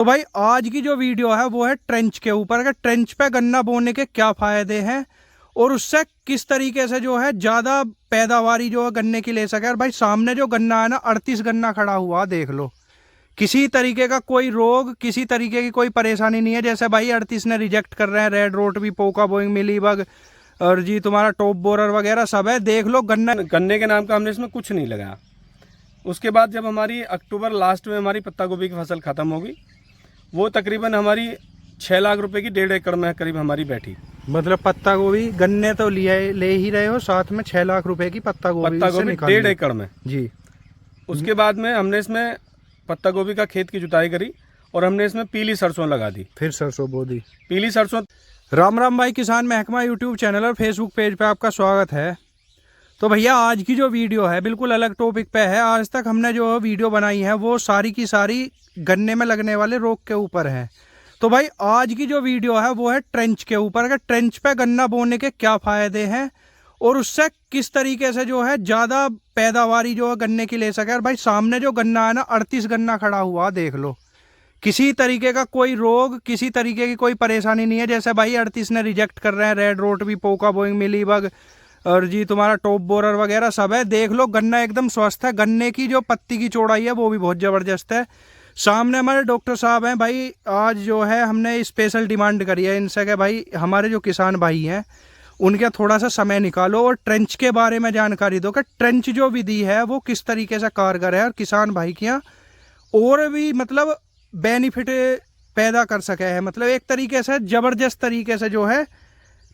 तो भाई आज की जो वीडियो है वो है ट्रेंच के ऊपर कि ट्रेंच पे गन्ना बोने के क्या फायदे हैं और उससे किस तरीके से जो है ज्यादा पैदावारी जो है गन्ने की ले सके। और भाई सामने जो गन्ना है ना 38 गन्ना खड़ा हुआ देख लो, किसी तरीके का कोई रोग किसी तरीके की कोई परेशानी नहीं है। जैसे भाई 38 ने रिजेक्ट कर रहे हैं रेड रोट भी, पोका बोइंग, मिलीबग और जी तुम्हारा टॉप बोरर वगैरह सब है। देख लो गन्ना गन्ने के नाम का हमने इसमें कुछ नहीं लगाया। उसके बाद जब हमारी अक्टूबर लास्ट में हमारी पत्ता गोभी की फसल खत्म होगी, वो तकरीबन हमारी 6 लाख रुपए की 1.5 एकड़ में करीब हमारी बैठी। मतलब पत्ता गोभी गन्ने तो ले ही रहे हो, साथ में 6 लाख रुपए की पत्ता गोभी 1.5 एकड़ में जी। उसके बाद में हमने इसमें पत्ता गोभी का खेत की जुताई करी और हमने इसमें पीली सरसों लगा दी, फिर सरसों बो दी। पीली सरसों। राम राम भाई, किसान महकमा यूट्यूब चैनल और फेसबुक पेज पे आपका स्वागत है। तो भैया आज की जो वीडियो है बिल्कुल अलग टॉपिक पे है। आज तक हमने जो वीडियो बनाई है वो सारी की सारी गन्ने में लगने वाले रोग के ऊपर है। तो भाई आज की जो वीडियो है वो है ट्रेंच के ऊपर कि ट्रेंच पे गन्ना बोने के क्या फायदे हैं और उससे किस तरीके से जो है ज्यादा पैदावारी जो है गन्ने की ले सके। और भाई सामने जो गन्ना है ना 38 गन्ना खड़ा हुआ देख लो, किसी तरीके का कोई रोग किसी तरीके की कोई परेशानी नहीं है। जैसे भाई 38 ने रिजेक्ट कर रहे हैं रेड रोट भी, पोका बोइंग, मिलीबग और जी तुम्हारा टॉप बोरर वगैरह सब है। देख लो गन्ना एकदम स्वस्थ है, गन्ने की जो पत्ती की चौड़ाई है वो भी बहुत ज़बरदस्त है। सामने हमारे डॉक्टर साहब हैं भाई। आज जो है हमने स्पेशल डिमांड करी है इनसे कि भाई हमारे जो किसान भाई हैं उनके थोड़ा सा समय निकालो और ट्रेंच के बारे में जानकारी दो कि ट्रेंच जो विधि है वो किस तरीके से कारगर है और किसान भाई की और भी मतलब बेनिफिट पैदा कर सके है, मतलब एक तरीके से ज़बरदस्त तरीके से जो है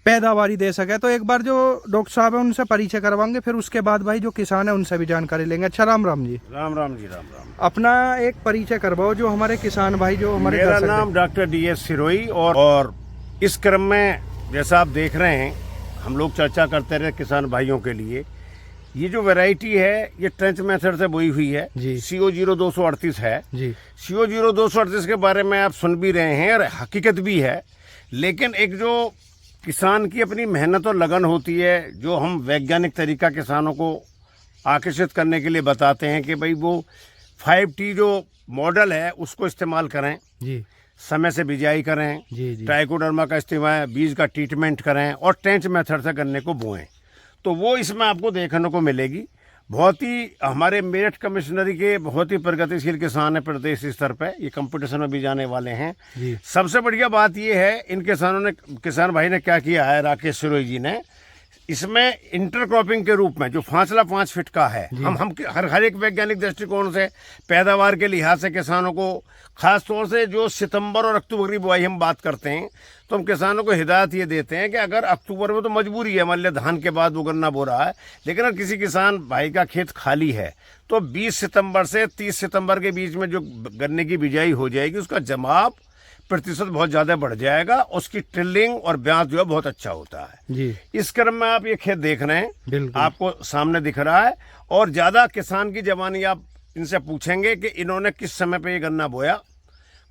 पैदावारी दे सके। तो एक बार जो डॉक्टर साहब है उनसे परिचय करवाएंगे, फिर उसके बाद भाई जो किसान है उनसे भी जानकारी लेंगे। अच्छा राम राम जी। राम राम जी, राम राम। अपना एक परिचय करवाओ जो हमारे किसान भाई जो हमारे। मेरा नाम डॉक्टर DS सिरोही और इस क्रम में जैसा आप देख रहे हैं हम लोग चर्चा करते रहे किसान भाइयों के लिए। ये जो वैरायटी है ये ट्रेंच मेथड से बोई हुई है जी। CO0238 है जी। CO0238 के बारे में आप सुन भी रहे हैं और हकीकत भी है। लेकिन एक जो किसान की अपनी मेहनत और लगन होती है, जो हम वैज्ञानिक तरीका किसानों को आकर्षित करने के लिए बताते हैं कि भाई वो 5T जो मॉडल है उसको इस्तेमाल करें जी, समय से बिजाई करें जी जी। ट्राइकोडर्मा का इस्तेमाल, बीज का ट्रीटमेंट करें और ट्रेंच मेथड से गन्ने को बोएं, तो वो इसमें आपको देखने को मिलेगी। बहुत ही हमारे मेरठ कमिश्नरी के बहुत ही प्रगतिशील किसान है प्रदेश स्तर पे, ये कंपटीशन में भी जाने वाले हैं जी। सबसे बढ़िया बात ये है इन किसान भाई ने क्या किया है, राकेश सिरोही जी ने इसमें इंटरक्रॉपिंग के रूप में जो फासला 5 फीट का है, हम हर एक वैज्ञानिक दृष्टिकोण से पैदावार के लिहाज से किसानों को, खास तौर से जो सितंबर और अक्टूबर की बुआई हम बात करते हैं तो हम किसानों को हिदायत ये देते हैं कि अगर अक्टूबर में तो मजबूरी है, मान लिया धान के बाद वो गन्ना बो रहा है, लेकिन अगर किसी किसान भाई का खेत खाली है तो 20 सितंबर से 30 सितंबर के बीच में जो गन्ने की बिजाई हो जाएगी उसका जमाव प्रतिशत बहुत ज़्यादा बढ़ जाएगा, उसकी टिल्लिंग और ब्याज जो है बहुत अच्छा होता है जी। इस क्रम में आप ये खेत देख रहे हैं, बिल्कुल आपको सामने दिख रहा है। और ज़्यादा किसान की जवानी आप इनसे पूछेंगे कि इन्होंने किस समय पे ये गन्ना बोया,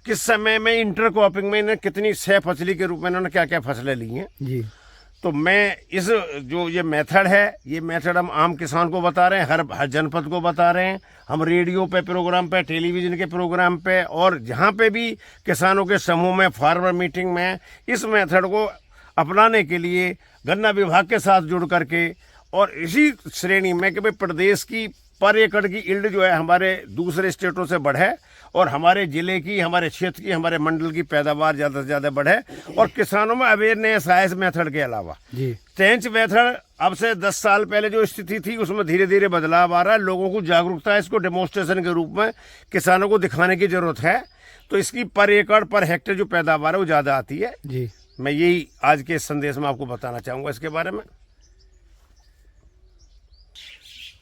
किस समय में इंटरक्रॉपिंग में इन्हें कितनी सह फसली के रूप में इन्होंने क्या क्या फसलें ली हैं। जी। तो मैं इस जो ये मेथड है, ये मेथड हम आम किसान को बता रहे हैं, हर जनपद को बता रहे हैं, हम रेडियो पे प्रोग्राम पे, टेलीविज़न के प्रोग्राम पे और जहाँ पे भी किसानों के समूह में, फार्मर मीटिंग में इस मेथड को अपनाने के लिए गन्ना विभाग के साथ जुड़ करके और इसी श्रेणी में कि भाई प्रदेश की पर एकड़ की यील्ड जो है हमारे दूसरे स्टेटों से बढ़े और हमारे जिले की, हमारे क्षेत्र की, हमारे मंडल की पैदावार ज़्यादा से ज़्यादा बढ़े और किसानों में अवेयरनेस आए इस मेथड के अलावा। जी। ट्रेंच मेथड अब से 10 साल पहले जो स्थिति थी उसमें धीरे धीरे बदलाव आ रहा है, लोगों को जागरूकता है, इसको डेमोन्स्ट्रेशन के रूप में किसानों को दिखाने की जरूरत है, तो इसकी पर एकड़ पर हेक्टेयर जो पैदावार है वो ज़्यादा आती है जी। मैं यही आज के संदेश में आपको बताना चाहूँगा इसके बारे में।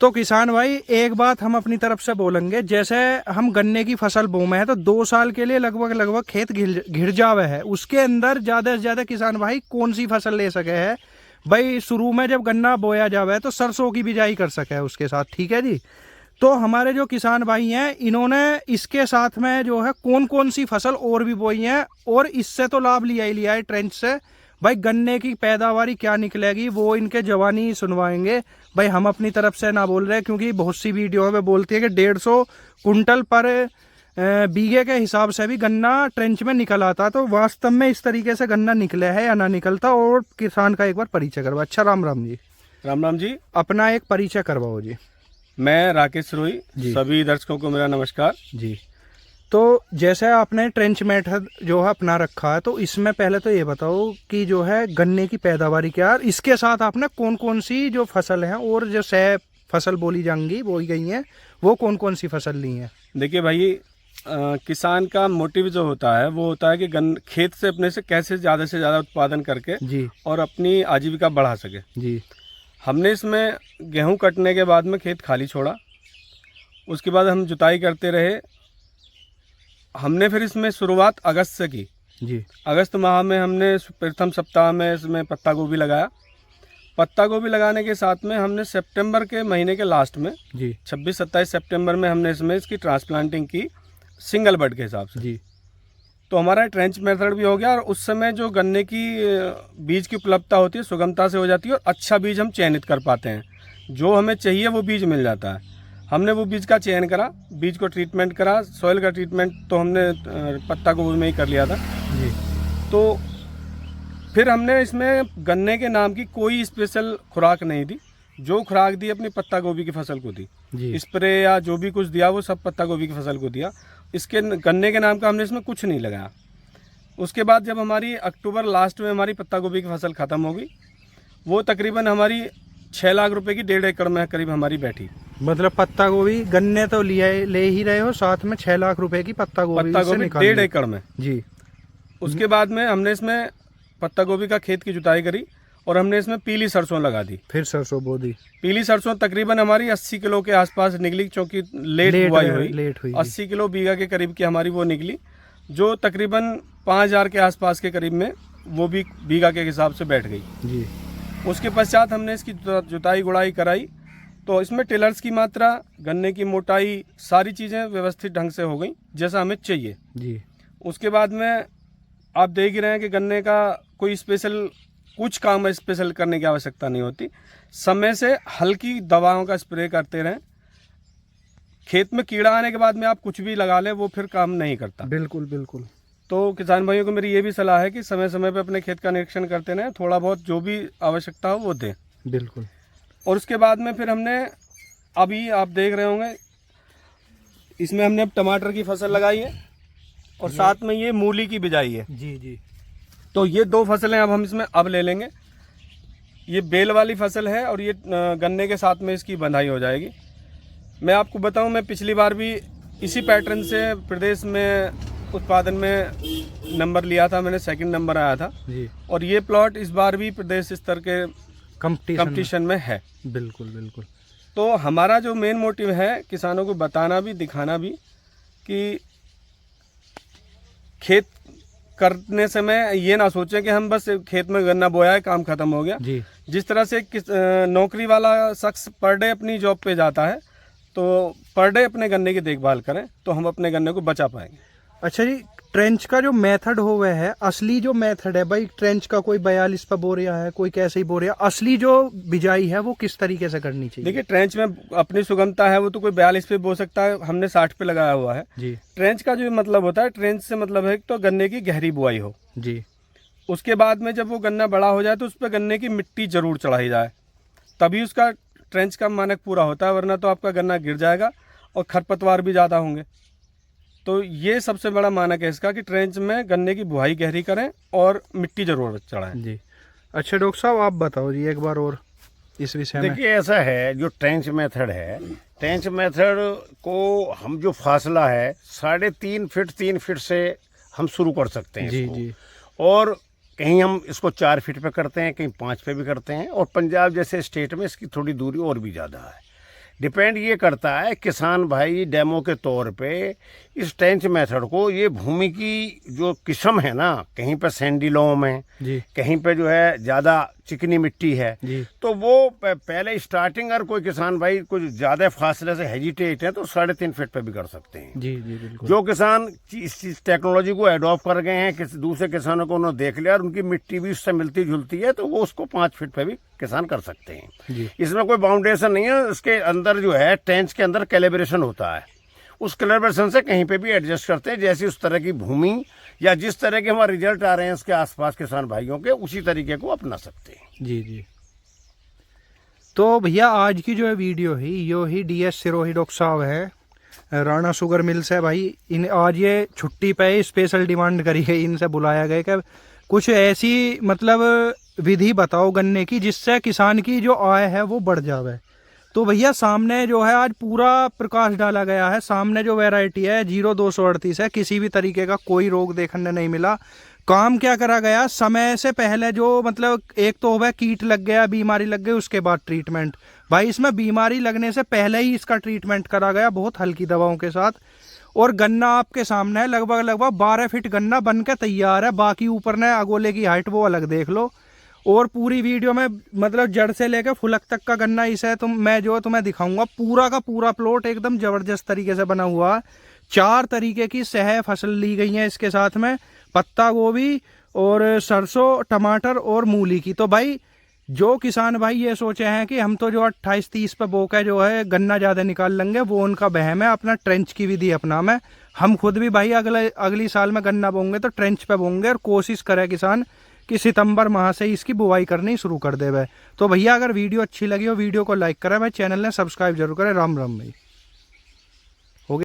तो किसान भाई एक बात हम अपनी तरफ से बोलेंगे, जैसे हम गन्ने की फसल बोए हैं तो 2 साल के लिए लगभग खेत घिर जावे है, उसके अंदर ज्यादा से ज्यादा किसान भाई कौन सी फसल ले सके है भाई। शुरू में जब गन्ना बोया जावे तो सरसों की बिजाई कर सके है उसके साथ, ठीक है जी। तो हमारे जो किसान भाई हैं इन्होंने इसके साथ में जो है कौन कौन सी फसल और भी बोई है और इससे तो लाभ लिया ही लिया है ट्रेंच से। भाई गन्ने की पैदावारी क्या निकलेगी वो इनके जवानी सुनवाएंगे। भाई हम अपनी तरफ से ना बोल रहे क्योंकि बहुत सी वीडियो में बोलती है कि 150 कुंटल पर बीघे के हिसाब से भी गन्ना ट्रेंच में निकल आता, तो वास्तव में इस तरीके से गन्ना निकले है या ना निकलता, और किसान का एक बार परिचय करवाओ। अच्छा, राम राम जी। राम राम जी। अपना एक परिचय करवाओ जी। मैं राकेश रोई, जी। सभी दर्शकों को मेरा नमस्कार जी। तो जैसे आपने ट्रेंच मेथड जो है अपना रखा है, तो इसमें पहले तो ये बताओ कि जो है गन्ने की पैदावारी क्या है, इसके साथ आपने कौन कौन सी जो फसल है और जो फसल बोली जाएंगी बोई गई हैं, वो कौन कौन सी फसल ली है। देखिए भाई, किसान का मोटिव जो होता है वो होता है कि खेत से अपने से कैसे ज़्यादा से ज़्यादा उत्पादन करके जी और अपनी आजीविका बढ़ा सके। जी। हमने इसमें गेहूं कटने के बाद में खेत खाली छोड़ा, उसके बाद हम जुताई करते रहे। हमने फिर इसमें शुरुआत अगस्त से की जी। अगस्त माह में हमने प्रथम सप्ताह में इसमें पत्ता गोभी लगाया। पत्ता गोभी लगाने के साथ में हमने सितंबर के महीने के लास्ट में जी 26-27 सितंबर में हमने इसमें इसकी ट्रांसप्लांटिंग की सिंगल बड के हिसाब से। जी। तो हमारा ट्रेंच मेथड भी हो गया, और उस समय जो गन्ने की बीज की उपलब्धता होती है सुगमता से हो जाती है, और अच्छा बीज हम चयनित कर पाते हैं, जो हमें चाहिए वो बीज मिल जाता है। हमने वो बीज का चयन करा, बीज को ट्रीटमेंट करा, सॉइल का ट्रीटमेंट तो हमने पत्ता गोभी में ही कर लिया था जी। तो फिर हमने इसमें गन्ने के नाम की कोई स्पेशल खुराक नहीं दी, जो खुराक दी अपनी पत्ता गोभी की फसल को दी जी। स्प्रे या जो भी कुछ दिया वो सब पत्ता गोभी की फसल को दिया। इसके गन्ने के नाम का हमने इसमें कुछ नहीं लगाया। उसके बाद जब हमारी अक्टूबर लास्ट में हमारी पत्ता गोभी की फसल ख़त्म हो गई, वो तकरीबन हमारी 6 लाख रुपए की 1.5 एकड़ में करीब हमारी बैठी। मतलब पत्ता गोभी गन्ने तो ले ही रहे हो, साथ में 6 लाख रुपए की पत्ता गोभी 1.5 एकड़ में जी। उसके बाद में हमने इसमें पत्ता गोभी का खेत की जुताई करी, और हमने इसमें पीली सरसों लगा दी। फिर सरसों बो दी। पीली सरसों तकरीबन हमारी 80 किलो के आसपास निकली, क्योंकि लेट बुआई हुई। 80 किलो बीघा के करीब की हमारी वो निकली, जो तकरीबन 5000 के आसपास के करीब में वो भी बीघा के हिसाब से बैठ गई जी। उसके पश्चात हमने इसकी जुताई गुड़ाई कराई, तो इसमें टिलर्स की मात्रा, गन्ने की मोटाई, सारी चीज़ें व्यवस्थित ढंग से हो गई जैसा हमें चाहिए जी। उसके बाद में आप देख ही रहे हैं कि गन्ने का कोई स्पेशल कुछ काम स्पेशल करने की आवश्यकता नहीं होती। समय से हल्की दवाओं का स्प्रे करते रहें। खेत में कीड़ा आने के बाद में आप कुछ भी लगा लें, वो फिर काम नहीं करता। बिल्कुल बिल्कुल। तो किसान भाइयों को मेरी ये भी सलाह है कि समय समय पे अपने खेत का निरीक्षण करते रहें, थोड़ा बहुत जो भी आवश्यकता हो वो दें। बिल्कुल। और उसके बाद में फिर हमने, अभी आप देख रहे होंगे, इसमें हमने अब टमाटर की फसल लगाई है, और साथ में ये मूली की बिजाई है जी जी। तो ये 2 फसलें अब हम इसमें अब ले लेंगे। ये बेल वाली फसल है, और ये गन्ने के साथ में इसकी बंधाई हो जाएगी। मैं आपको बताऊं, मैं पिछली बार भी इसी पैटर्न से प्रदेश में उत्पादन में नंबर लिया था, मैंने 2nd नंबर आया था जी। और ये प्लॉट इस बार भी प्रदेश स्तर के कंपटीशन में है। बिल्कुल बिल्कुल। तो हमारा जो मेन मोटिव है किसानों को बताना भी, दिखाना भी कि खेत करने समय ये ना सोचें कि हम बस खेत में गन्ना बोया है, काम खत्म हो गया जी। जिस तरह से नौकरी वाला शख्स पर डे अपनी जॉब पे जाता है, तो पर डे अपने गन्ने की देखभाल करें तो हम अपने गन्ने को बचा पाएंगे। अच्छा जी, ट्रेंच का जो मेथड हो वह है असली जो मेथड है भाई, ट्रेंच का कोई 42 पे बो रहा है, कोई कैसे ही बो रहा है, असली जो बिजाई है वो किस तरीके से करनी चाहिए? देखिए, ट्रेंच में अपनी सुगमता है, वो तो कोई 42 पे बो सकता है, हमने 60 पे लगाया हुआ है जी। ट्रेंच का जो मतलब होता है, ट्रेंच से मतलब है तो गन्ने की गहरी बुआई हो जी। उसके बाद में जब वो गन्ना बड़ा हो जाए तो उस पर गन्ने की मिट्टी जरूर चढ़ाई जाए, तभी उसका ट्रेंच का मानक पूरा होता है, वरना तो आपका गन्ना गिर जाएगा और खरपतवार भी ज़्यादा होंगे। तो ये सबसे बड़ा मानक है इसका कि ट्रेंच में गन्ने की बुआई गहरी करें और मिट्टी जरूर चढ़ाएं जी। अच्छा डॉक्टर साहब, आप बताओ जी एक बार और इस विषय में। देखिए, ऐसा है, जो ट्रेंच मेथड है, ट्रेंच मेथड को हम जो फासला है 3.5 फीट 3 फीट से हम शुरू कर सकते हैं जी इसको। जी। और कहीं हम इसको 4 फीट पे करते हैं, कहीं 5 पे भी करते हैं, और पंजाब जैसे स्टेट में इसकी थोड़ी दूरी और भी ज़्यादा है। डिपेंड ये करता है किसान भाई डेमो के तौर पे इस ट्रेंच मेथड को, ये भूमि की जो किस्म है ना, कहीं पे सैंडी लोम है जी। कहीं पे जो है ज़्यादा चिकनी मिट्टी है जी। तो वो पहले स्टार्टिंग, अगर कोई किसान भाई कुछ ज़्यादा फासले से हेजिटेट है तो 3.5 फीट पे भी कर सकते हैं जी जी बिल्कुल। जो किसान इस टेक्नोलॉजी को एडॉप्ट कर गए हैं, किसी दूसरे किसानों को उन्होंने देख लिया और उनकी मिट्टी भी उससे मिलती जुलती है, तो वो उसको 5 फीट पे भी किसान कर सकते हैं जी। इसमें कोई बाउंडेशन नहीं है। इसके अंदर जो है ट्रेंच के अंदर कैलिब्रेशन होता है, उस कलरबेशन से कहीं पे भी एडजस्ट करते हैं, जैसी उस तरह की भूमि या जिस तरह के हमारे रिजल्ट आ रहे हैं इसके आसपास किसान भाइयों के, उसी तरीके को अपना सकते हैं। जी जी। तो भैया आज की जो है वीडियो है यो ही DS सिरोही डॉक्टर साहब है, राणा शुगर मिल्स है भाई। इन आज ये छुट्टी पे स्पेशल डिमांड करी है, इनसे बुलाया गया कि कुछ ऐसी मतलब विधि बताओ गन्ने की जिससे किसान की जो आय है वो बढ़ जावे। तो भैया सामने जो है आज पूरा प्रकाश डाला गया है। सामने जो वैरायटी है 0238 है, किसी भी तरीके का कोई रोग देखने नहीं मिला। काम क्या करा गया, समय से पहले जो मतलब एक तो हो कीट लग गया, बीमारी लग गई, उसके बाद ट्रीटमेंट। भाई इसमें बीमारी लगने से पहले ही इसका ट्रीटमेंट करा गया बहुत हल्की दवाओं के साथ। और गन्ना आपके सामने है, लगभग 12 फीट गन्ना बन के तैयार है। बाकी ऊपर ने अगोले की हाइट वो अलग देख लो। और पूरी वीडियो में मतलब जड़ से लेकर फुलक तक का गन्ना इसे मैं जो तुम्हें दिखाऊंगा। पूरा का पूरा प्लॉट एकदम जबरदस्त तरीके से बना हुआ है। 4 तरीके की सह फसल ली गई है इसके साथ में, पत्ता गोभी और सरसों, टमाटर और मूली की। तो भाई जो किसान भाई ये सोचे हैं कि हम तो जो 28-30 पे बो के जो है गन्ना ज़्यादा निकाल लेंगे, वो उनका वहम है। अपना ट्रेंच की विधि अपना में हम खुद भी भाई अगली साल में गन्ना बोंगे तो ट्रेंच पे बोंगे। और कोशिश करे किसान कि सितंबर माह से ही इसकी बुवाई करनी शुरू कर देवे। तो भैया अगर वीडियो अच्छी लगी हो वीडियो को लाइक करें भाई, चैनल ने सब्सक्राइब जरूर करें। राम राम भाई।